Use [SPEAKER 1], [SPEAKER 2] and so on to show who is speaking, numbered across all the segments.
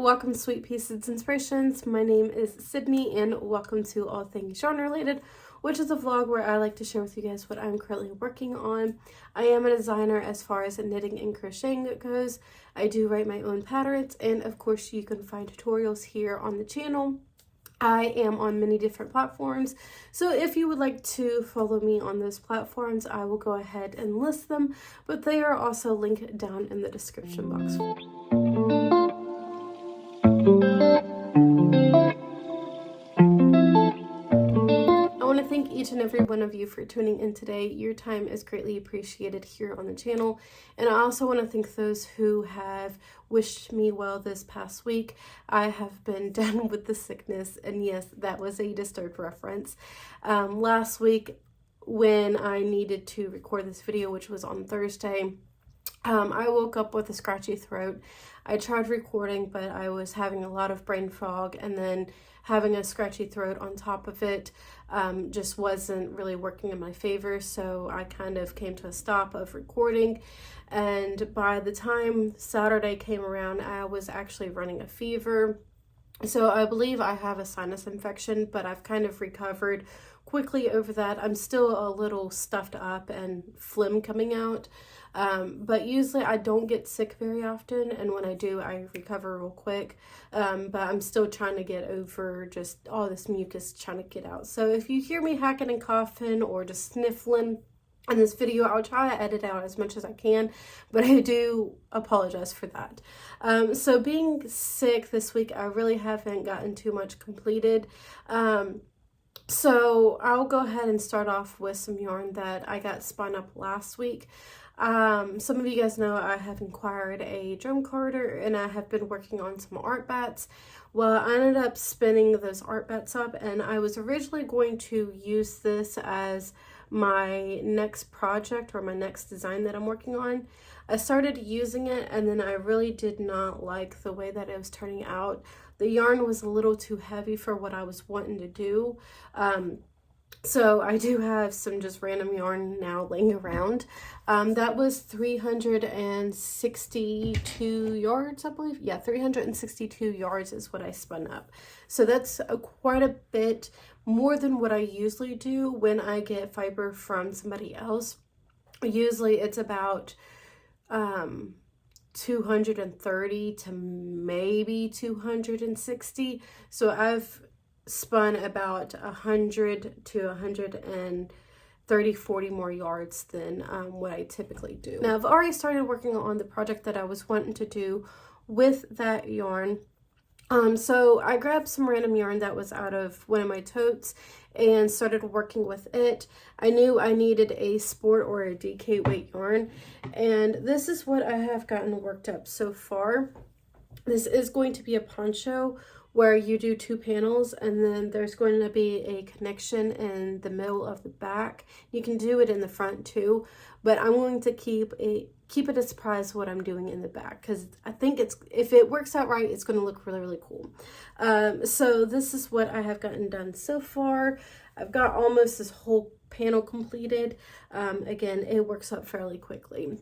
[SPEAKER 1] welcome to Sweetpea Seeds Inspirations. My name is Sydney and welcome to All Things Yarn Related, which is a vlog where I like to share with you guys what I'm currently working on. I am a designer as far as knitting and crocheting goes. I do write my own patterns, and of course you can find tutorials here on the channel. I am on many different platforms, so if you would like to follow me on those platforms, I will go ahead and list them, but they are also linked down in the description box. Thank each and every one of you for tuning in today. Your time is greatly appreciated here on the channel, and I also want to thank those who have wished me well this past week. I have been done with the sickness, and yes, that was a Disturbed reference. Last week when I needed to record this video, which was on Thursday, I woke up with a scratchy throat. I tried recording, but I was having a lot of brain fog, and then having a scratchy throat on top of it just wasn't really working in my favor, so I kind of came to a stop of recording. And by the time Saturday came around, I was actually running a fever. So I believe I have a sinus infection, but I've kind of recovered quickly over that. I'm still a little stuffed up and phlegm coming out, but usually I don't get sick very often, and when I do, I recover real quick. But I'm still trying to get over just all this mucus trying to get out. So if you hear me hacking and coughing or just sniffling in this video, I'll try to edit out as much as I can, but I do apologize for that. So being sick this week, I really haven't gotten too much completed. So I'll go ahead and start off with some yarn that I got spun up last week. Some of you guys know I have acquired a drum carder, and I have been working on some art bats. Well, I ended up spinning those art bats up, and I was originally going to use this as my next project or my next design that I'm working on. I started using it, and then I really did not like the way that it was turning out. The yarn was a little too heavy for what I was wanting to do. So I do have some just random yarn now laying around. That was 362 yards, I believe. Yeah, 362 yards is what I spun up. So that's quite a bit more than what I usually do when I get fiber from somebody else. Usually it's about 230 to maybe 260. So I've spun about 100 to 130, 40 more yards than what I typically do. Now I've already started working on the project that I was wanting to do with that yarn. So I grabbed some random yarn that was out of one of my totes and started working with it. I knew I needed a sport or a DK weight yarn, and this is what I have gotten worked up so far. This is going to be a poncho where you do 2 panels, and then there's going to be a connection in the middle of the back. You can do it in the front too, but I'm going to keep it a surprise what I'm doing in the back, because I think if it works out right, it's going to look really, really cool. So this is what I have gotten done so far. I've got almost this whole panel completed. Again, it works up fairly quickly.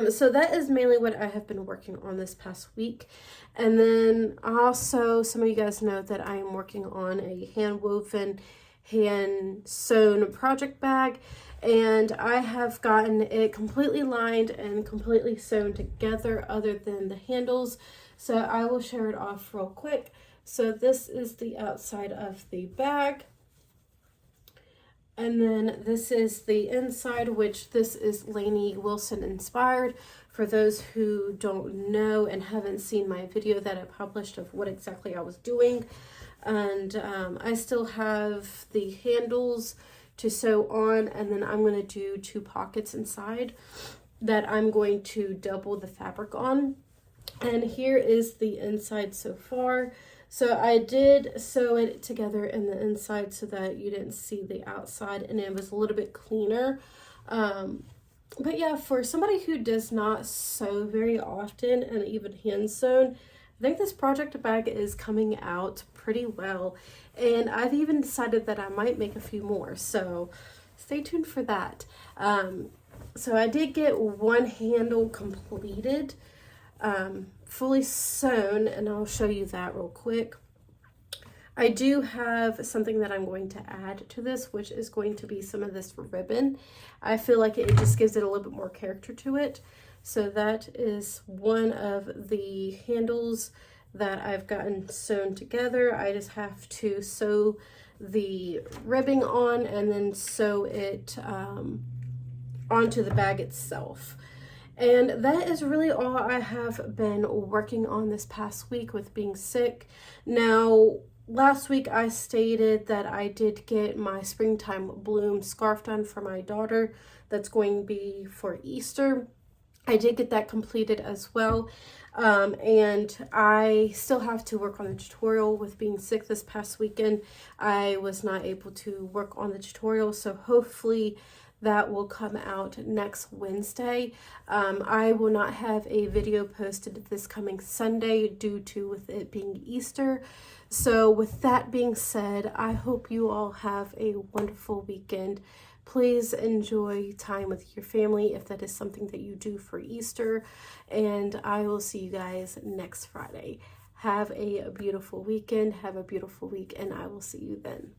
[SPEAKER 1] So that is mainly what I have been working on this past week. And then also, some of you guys know that I am working on a hand woven, hand sewn project bag, and I have gotten it completely lined and completely sewn together other than the handles. So I will share it off real quick. So this is the outside of the bag. And then this is the inside, which this is Lainey Wilson inspired. For those who don't know and haven't seen my video that I published of what exactly I was doing. And I still have the handles to sew on, and then I'm going to do 2 pockets inside that I'm going to double the fabric on. And here is the inside so far. So I did sew it together in the inside so that you didn't see the outside, and it was a little bit cleaner. But yeah, for somebody who does not sew very often and even hand sewn, I think this project bag is coming out pretty well. And I've even decided that I might make a few more, so stay tuned for that. So I did get one handle completed fully sewn, and I'll show you that real quick. I do have something that I'm going to add to this, which is going to be some of this ribbon. I feel like it just gives it a little bit more character to it. So that is one of the handles that I've gotten sewn together. I just have to sew the ribbing on and then sew it onto the bag itself. And that is really all I have been working on this past week with being sick. Now, last week I stated that I did get my springtime bloom scarf done for my daughter. That's going to be for Easter. I did get that completed as well. And I still have to work on the tutorial. With being sick this past weekend, I was not able to work on the tutorial. So hopefully that will come out next Wednesday. I will not have a video posted this coming Sunday due to with it being Easter. So with that being said, I hope you all have a wonderful weekend. Please enjoy time with your family if that is something that you do for Easter. And I will see you guys next Friday. Have a beautiful weekend. Have a beautiful week, and I will see you then.